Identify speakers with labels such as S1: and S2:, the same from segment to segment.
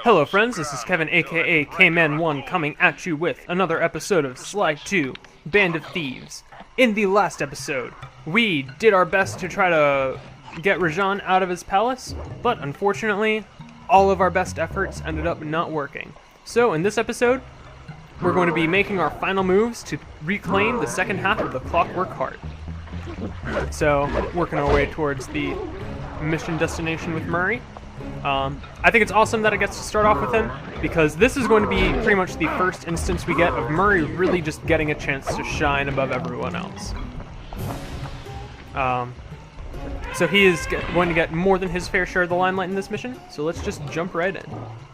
S1: Hello friends, this is Kevin aka K-Man1 coming at you with another episode of Sly 2, Band of Thieves. In the last episode, we did our best to try to get Rajan out of his palace, but unfortunately, all of our best efforts ended up not working. So in this episode, we're going to be making our final moves to reclaim the second half of the Clockwork Heart. So, working our way towards the mission destination with Murray. I think it's awesome that it gets to start off with him, because this is going to be pretty much the first instance we get of Murray really just getting a chance to shine above everyone else. So he is going to get more than his fair share of the limelight in this mission, so let's just jump right in.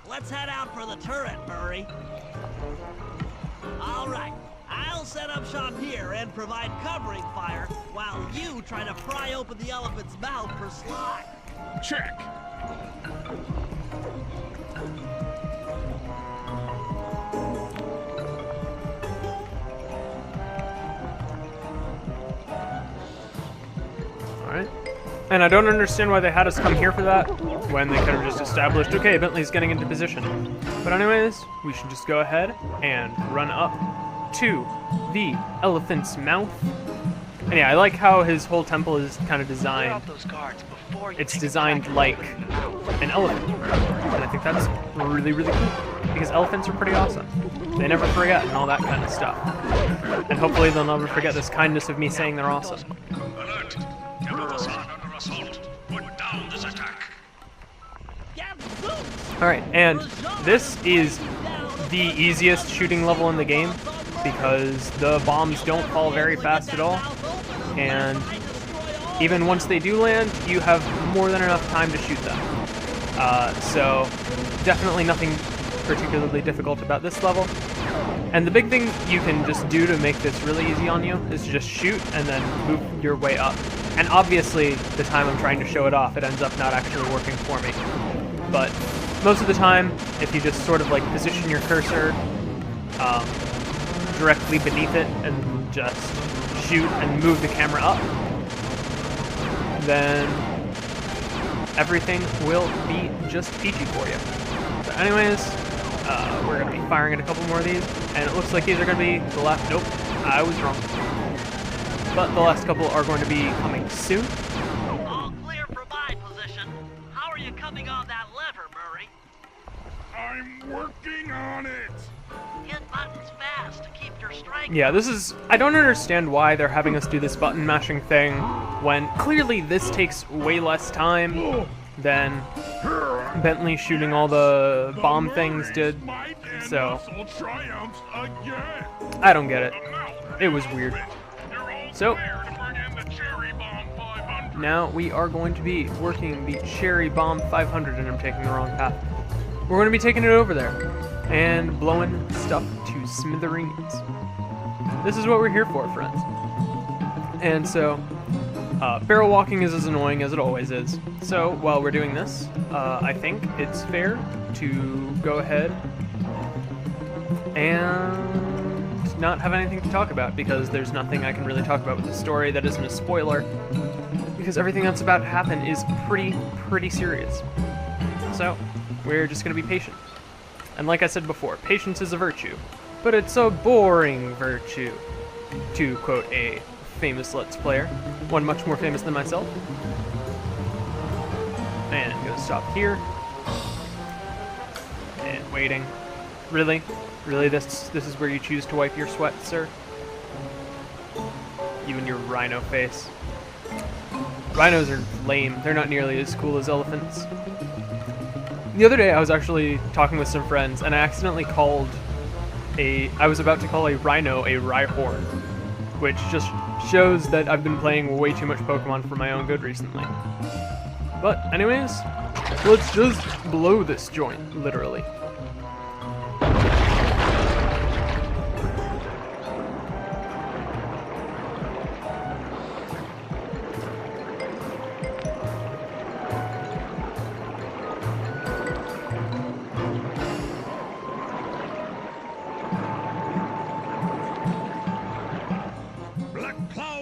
S2: Let's head out for the turret, Murray. Alright, I'll set up shop here and provide covering fire while you try to pry open the elephant's mouth for Sly.
S3: Check.
S1: Alright. And I don't understand why they had us come here for that, when they could have just established, okay, Bentley's getting into position. But anyways, we should just go ahead and run up to the elephant's mouth. And yeah, I like how his whole temple is kind of designed. It's designed like an elephant. And I think that's really, really cool, because elephants are pretty awesome. They never forget and all that kind of stuff. And hopefully they'll never forget this kindness of me saying they're awesome.
S3: Alert! Capitals are under assault. Put down this attack.
S1: Alright, and this is the easiest shooting level in the game, because the bombs don't fall very fast at all. And even once they do land, you have more than enough time to shoot them. So definitely nothing particularly difficult about this level. And the big thing you can just do to make this really easy on you is to just shoot and then move your way up. And obviously, the time I'm trying to show it off, it ends up not actually working for me. But most of the time, if you just sort of like position your cursor directly beneath it and just shoot and move the camera up, then everything will be just peachy for you. So anyways, we're going to be firing at a couple more of these, and it looks like these are going to be the last. Nope, I was wrong. But the last couple are going to be coming soon.
S2: All clear for my position. How are you coming on that lever, Murray?
S3: I'm working on it.
S2: Hit buttons fast to keep your strength.
S1: Yeah, this is... I don't understand why they're having us do this button mashing thing when clearly this takes way less time than Bentley shooting all the bomb things did. So, I don't get it. It was weird. So, now we are going to be working the Cherry Bomb 500, and I'm taking the wrong path. We're going to be taking it over there and blowing stuff to smithereens. This is what we're here for, friends. And so, barrel walking is as annoying as it always is. So, while we're doing this, I think it's fair to go ahead and not have anything to talk about, because there's nothing I can really talk about with the story that isn't a spoiler, because everything that's about to happen is pretty serious. So, we're just going to be patient. And like I said before, patience is a virtue, but it's a boring virtue, to quote a famous Let's Player, one much more famous than myself. And I'm going to stop here. And waiting. Really? Really, this is where you choose to wipe your sweat, sir? You and your rhino face. Rhinos are lame. They're not nearly as cool as elephants. The other day, I was actually talking with some friends, and I accidentally called I was about to call a rhino a rhyhorn, which just shows that I've been playing way too much Pokemon for my own good recently. But anyways, let's just blow this joint, literally.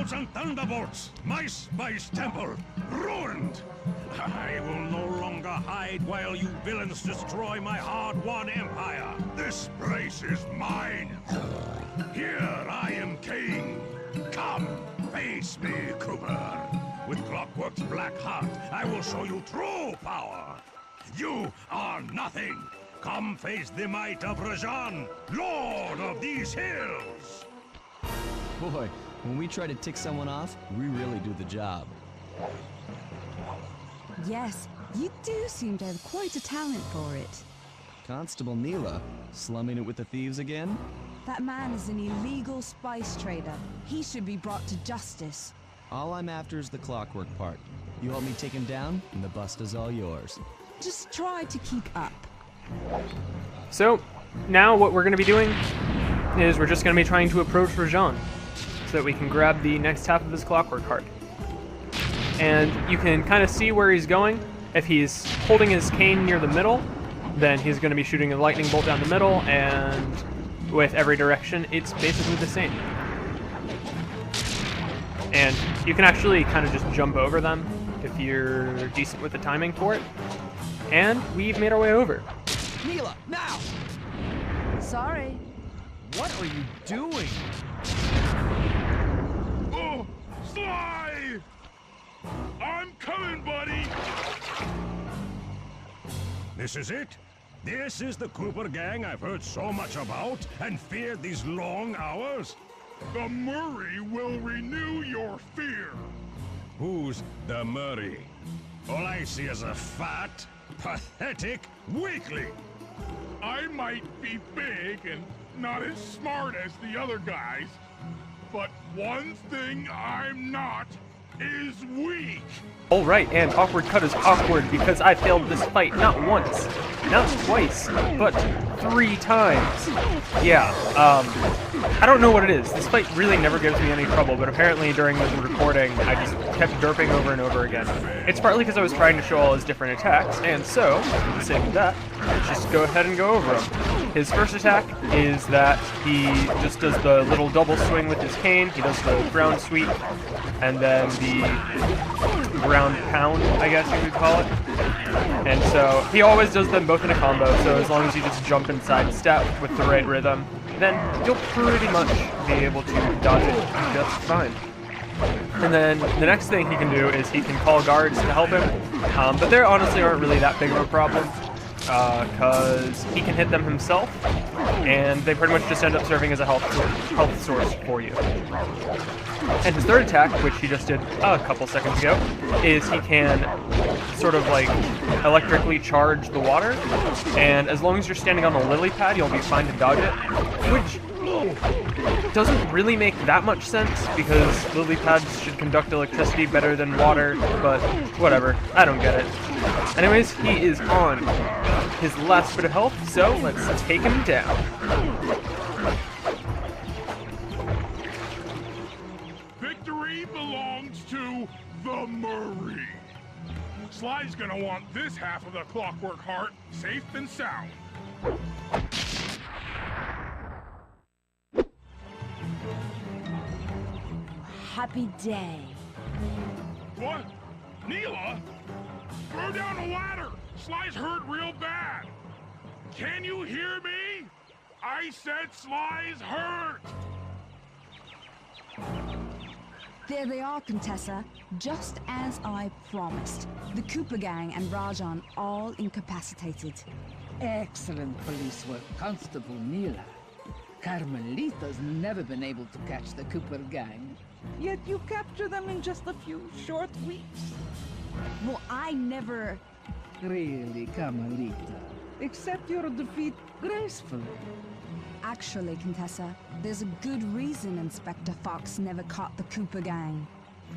S3: lightbolts and thunderbolts! My spice temple ruined! I will no longer hide while you villains destroy my hard-won empire! This place is mine! Here I am king! Come, face me, Cooper! With Clockwork's black heart, I will show you true power! You are nothing! Come face the might of Rajan, Lord of these hills!
S4: Boy, when we try to tick someone off, we really do the job.
S5: Yes, you do seem to have quite a talent for it.
S4: Constable Neela, slumming it with the thieves again?
S5: That man is an illegal spice trader. He should be brought to justice.
S4: All I'm after is the clockwork part. You help me take him down, and the bust is all yours.
S5: Just try to keep up.
S1: So, now what we're going to be doing is we're just going to be trying to approach Rajan so that we can grab the next half of his clockwork heart. And you can kind of see where he's going. If he's holding his cane near the middle, then he's going to be shooting a lightning bolt down the middle, and with every direction, it's basically the same. And you can actually kind of just jump over them if you're decent with the timing for it. And we've made our way over.
S4: Neela, now!
S5: Sorry.
S6: What are you doing?
S3: Oh, Sly! I'm coming, buddy! This is it? This is the Cooper gang I've heard so much about and feared these long hours? The Murray will renew your fear. Who's the Murray? All I see is a fat, pathetic weakling. I might be big and not as smart as the other guys, but one thing I'm not is weak.
S1: Alright, and awkward cut is awkward because I failed this fight not once, not twice, but 3 times. Yeah, I don't know what it is. This fight really never gives me any trouble, but apparently during the recording, I just kept derping over and over again. It's partly because I was trying to show all his different attacks, and so, for the sake of that, let's just go ahead and go over them. His first attack is that he just does the little double swing with his cane, he does the ground sweep, and then the ground pound, I guess you could call it. And so he always does them both in a combo, so as long as you just jump and sidestep with the right rhythm, then you'll pretty much be able to dodge it just fine. And then the next thing he can do is he can call guards to help him, but they honestly aren't really that big of a problem, because he can hit them himself, and they pretty much just end up serving as a health source for you. And his third attack, which he just did a couple seconds ago, is he can sort of like electrically charge the water, and as long as you're standing on the lily pad, you'll be fine to dodge it, which doesn't really make that much sense because lily pads should conduct electricity better than water, but whatever, I don't get it. Anyways, he is on his last bit of health, so let's take him down.
S3: Victory belongs to the Murray. Sly's gonna want this half of the clockwork heart safe and sound.
S5: Happy day.
S3: What? Neela? Throw down a ladder! Sly's hurt real bad! Can you hear me? I said Sly's hurt!
S5: There they are, Contessa. Just as I promised. The Cooper gang and Rajan all incapacitated.
S7: Excellent police work, Constable Neela. Carmelita's never been able to catch the Cooper gang. Yet you capture them in just a few short weeks.
S5: Well, I never...
S7: Really, Carmelita. Accept your defeat gracefully.
S5: Actually, Contessa, there's a good reason Inspector Fox never caught the Cooper gang.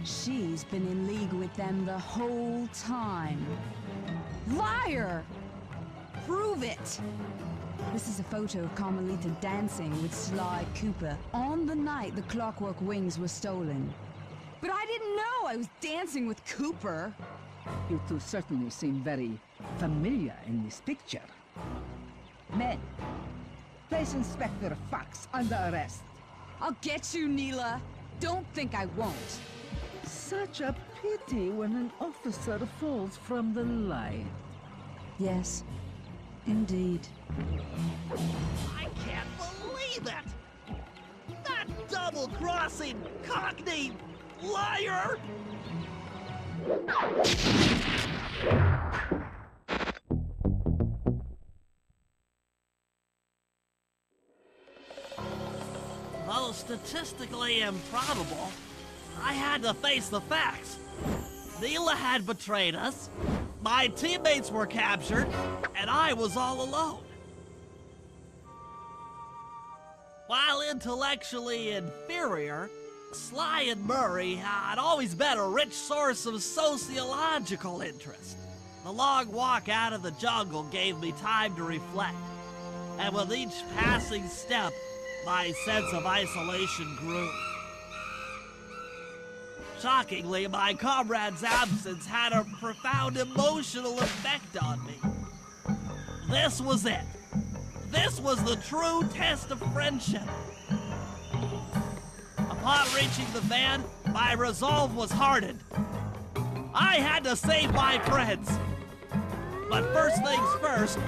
S5: She's been in league with them the whole time. Liar! Prove it! This is a photo of Carmelita dancing with Sly Cooper on the night the Clockwork Wings were stolen. But I didn't know I was dancing with Cooper.
S7: You two certainly seem very familiar in this picture. Men, place Inspector Fox under arrest.
S5: I'll get you, Neela. Don't think I won't.
S7: Such a pity when an officer falls from the light.
S5: Yes, indeed.
S2: I can't believe it! That double-crossing cockney liar! Though statistically improbable, I had to face the facts. Neela had betrayed us, my teammates were captured, and I was all alone. While intellectually inferior, Sly and Murray had always been a rich source of sociological interest. The long walk out of the jungle gave me time to reflect, and with each passing step, my sense of isolation grew. Shockingly, my comrade's absence had a profound emotional effect on me. This was it. This was the true test of friendship. Upon reaching the van, my resolve was hardened. I had to save my friends. But first things first,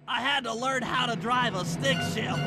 S2: I had to learn how to drive a stick shift.